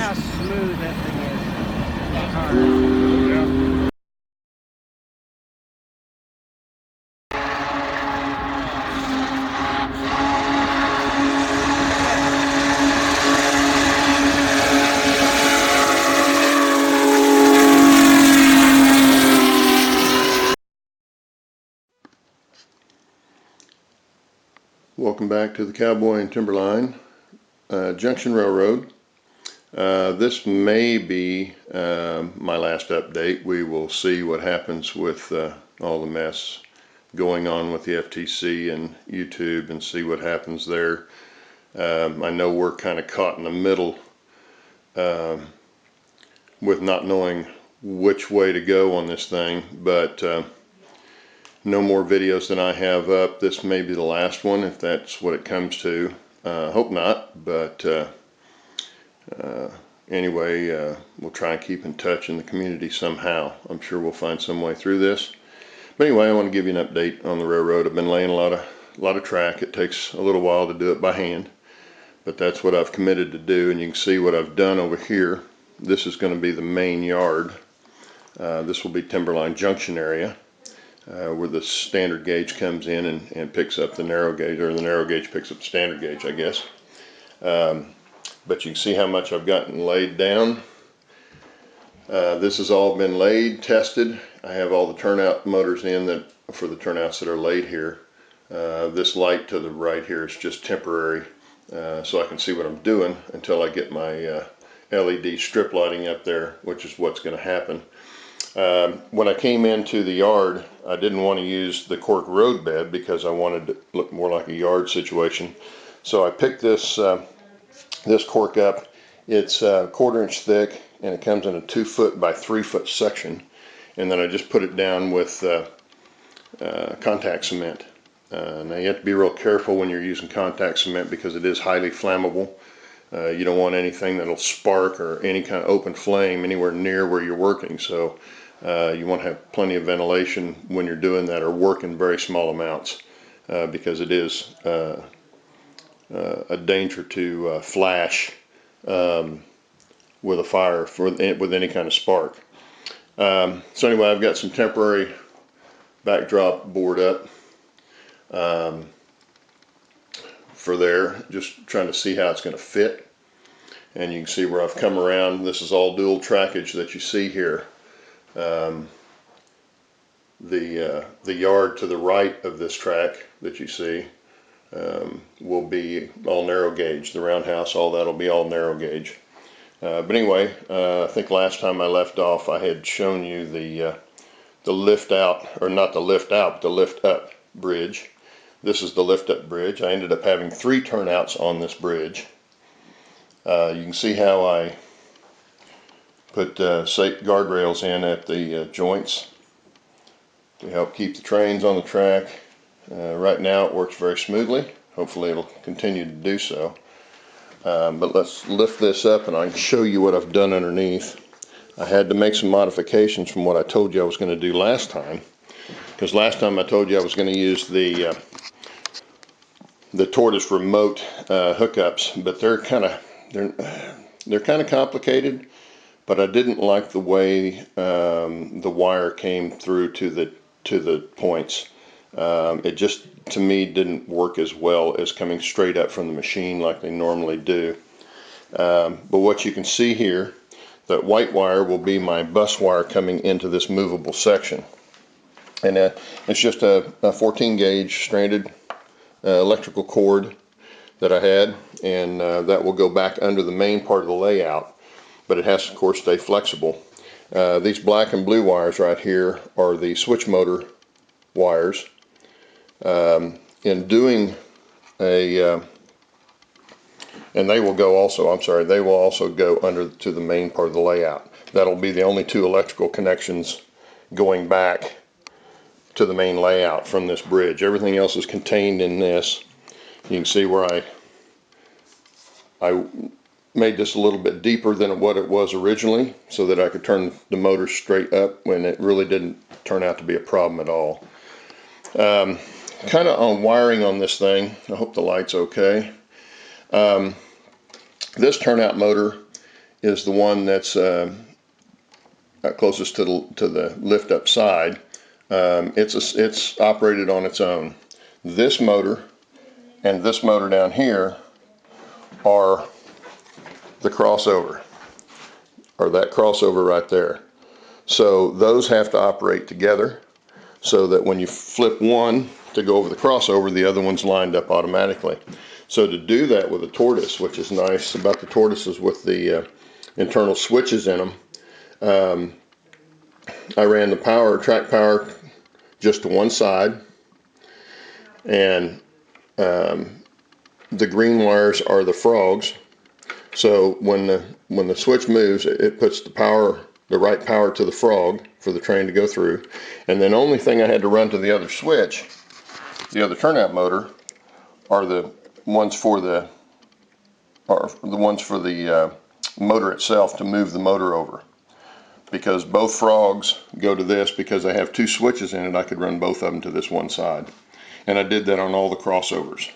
how smooth that thing is. Yeah. Welcome back to the Cowboy and Timberline Junction Railroad. This may be my last update. We will see what happens with all the mess going on with the FTC and YouTube and see what happens there. I know we're kind of caught in the middle with not knowing which way to go on this thing, but no more videos than I have up. This may be the last one if that's what it comes to. Hope not, but anyway, we'll try and keep in touch in the community somehow. I'm sure we'll find some way through this. But anyway, I want to give you an update on the railroad. I've been laying a lot of track. It takes a little while to do it by hand, but that's what I've committed to do. And you can see what I've done over here. This is going to be the main yard. This will be Timberline Junction area. Where the standard gauge comes in and picks up the narrow gauge, or the narrow gauge picks up the standard gauge, I guess. But you can see how much I've gotten laid down. This has all been laid, tested. I have all the turnout motors in for the turnouts that are laid here. This light to the right here is just temporary, so I can see what I'm doing until I get my LED strip lighting up there, which is what's going to happen. When I came into the yard, I didn't want to use the cork road bed because I wanted to look more like a yard situation. So I picked this this cork up. It's a 1/4 inch thick, and it comes in a 2 foot by 3 foot section. And then I just put it down with contact cement. Now you have to be real careful when you're using contact cement because it is highly flammable. You don't want anything that'll spark or any kind of open flame anywhere near where you're working. So you want to have plenty of ventilation when you're doing that or work in very small amounts because it is a danger to flash with a fire with any kind of spark. So anyway, I've got some temporary backdrop board up for there, just trying to see how it's going to fit. And you can see where I've come around. This is all dual trackage that you see here. The yard to the right of this track that you see will be all narrow gauge. The roundhouse, all that'll be all narrow gauge. But anyway, I think last time I left off, I had shown you the lift out, or not the lift out, but the lift up bridge. This is the lift up bridge. I ended up having 3 turnouts on this bridge. You can see how I put guardrails in at the joints to help keep the trains on the track. Right now it works very smoothly. Hopefully it'll continue to do so. But let's lift this up and I can show you what I've done underneath. I had to make some modifications from what I told you I was going to do last time. Because last time I told you I was going to use the tortoise remote hookups, but they're kind of complicated. But I didn't like the way the wire came through to the points. It just, to me, didn't work as well as coming straight up from the machine like they normally do. But what you can see here, that white wire will be my bus wire coming into this movable section. And it's just a 14 gauge stranded electrical cord that I had, and that will go back under the main part of the layout, but it has to, of course, stay flexible. These black and blue wires right here are the switch motor wires. In doing and they will go also, they will also go under to the main part of the layout. That'll be the only 2 electrical connections going back to the main layout from this bridge. Everything else is contained in this. You can see where I made this a little bit deeper than what it was originally so that I could turn the motor straight up when it really didn't turn out to be a problem at all. Kind of on wiring on this thing, I hope the light's okay. This turnout motor is the one that's closest to the lift up side. It's operated on its own. This motor and this motor down here are the crossover, or that crossover right there. So those have to operate together so that when you flip one to go over the crossover, the other one's lined up automatically. So to do that with a tortoise, which is nice about the tortoises with the internal switches in them, I ran the track power just to one side, and the green wires are the frogs. So when the switch moves, it puts the right power to the frog for the train to go through. And then only thing I had to run to the other switch, the other turnout motor, are the ones for the motor itself, to move the motor over. Because both frogs go to this, because I have two switches in it, I could run both of them to this one side. And I did that on all the crossovers.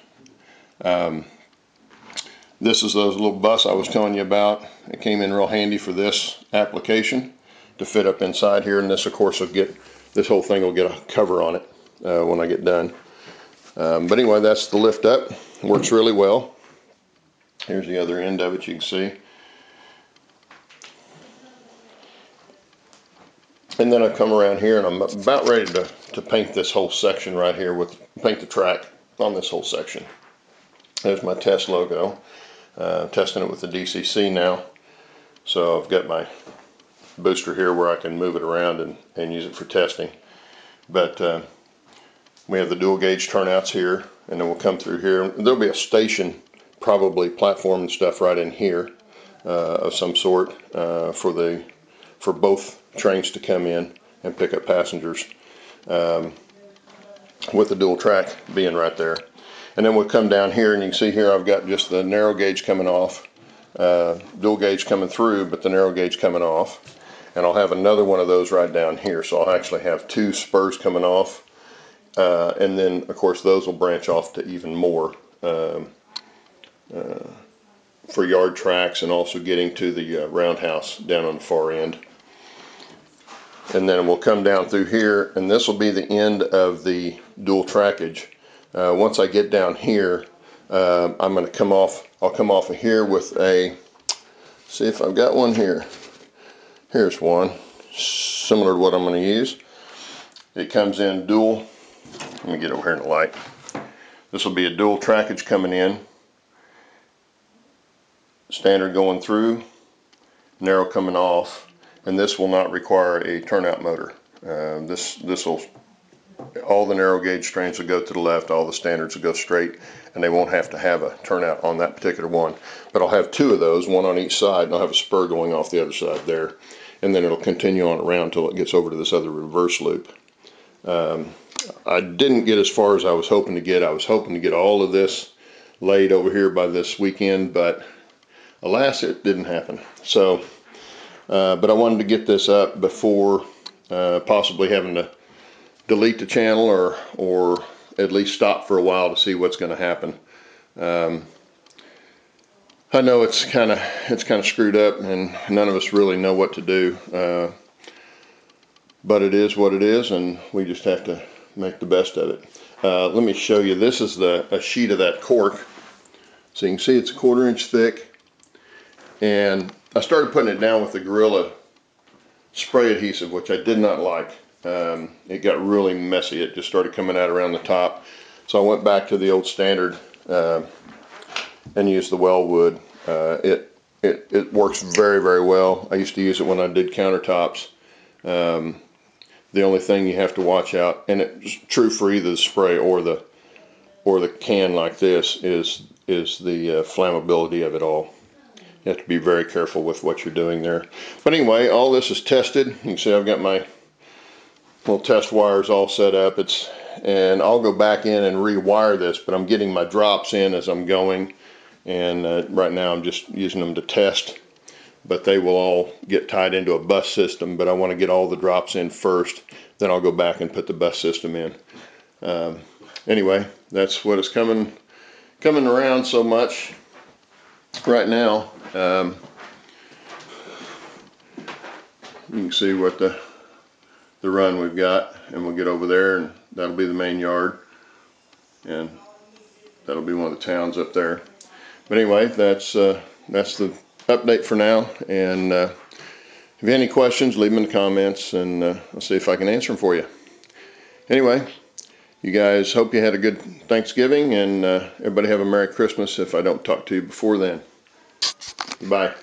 This is those little bus I was telling you about. It came in real handy for this application to fit up inside here, and this of course this whole thing will get a cover on it when I get done. But anyway, that's the lift up. Works really well. Here's the other end of it, you can see. And then I come around here and I'm about ready to paint this whole section right here, paint the track on this whole section. There's my test logo. Testing it with the DCC now. So I've got my booster here where I can move it around and use it for testing. But we have the dual gauge turnouts here, and then we'll come through here. There'll be a station, probably platform and stuff right in here of some sort for both trains to come in and pick up passengers, with the dual track being right there. And then we'll come down here, and you can see here I've got just the narrow gauge coming off, dual gauge coming through, but the narrow gauge coming off. And I'll have another one of those right down here, so I'll actually have two spurs coming off. And then of course those will branch off to even more for yard tracks, and also getting to the roundhouse down on the far end. And then we'll come down through here, and this will be the end of the dual trackage. Once I get down here, I'm going to come off. I'll come off of here with see if I've got one here. Here's one, similar to what I'm going to use. It comes in dual. Let me get over here in the light. This will be a dual trackage coming in. Standard going through, narrow coming off, and this will not require a turnout motor. All the narrow gauge trains will go to the left, all the standards will go straight, and they won't have to have a turnout on that particular one. But I'll have two of those, one on each side, and I'll have a spur going off the other side there. And then it'll continue on around until it gets over to this other reverse loop. I didn't get as far as I was hoping to get. I was hoping to get all of this laid over here by this weekend, but alas, it didn't happen. So, but I wanted to get this up before possibly having to delete the channel or at least stop for a while to see what's going to happen. I know it's kind of screwed up, and none of us really know what to do. But it is what it is, and we just have to make the best of it. Let me show you. This is a sheet of that cork. So you can see it's a 1/4 inch thick. And I started putting it down with the Gorilla spray adhesive, which I did not like. It got really messy. It just started coming out around the top. So I went back to the old standard and used the Wellwood. It works very, very well. I used to use it when I did countertops. The only thing you have to watch out, and it's true for either the spray or the can like this, is the flammability of it all. You have to be very careful with what you're doing there. But anyway, all this is tested. You can see I've got my little test wires all set up. And I'll go back in and rewire this, but I'm getting my drops in as I'm going. And right now I'm just using them to test. But they will all get tied into a bus system, but I want to get all the drops in first, then I'll go back and put the bus system in. Anyway, that's what is coming around so much right now. you can see what the run we've got, and we'll get over there, and that'll be the main yard, and that'll be one of the towns up there. But anyway, that's the update for now, and if you have any questions, leave them in the comments, and I'll see if I can answer them for you. Anyway, you guys, hope you had a good Thanksgiving, and everybody have a Merry Christmas if I don't talk to you before then. Bye.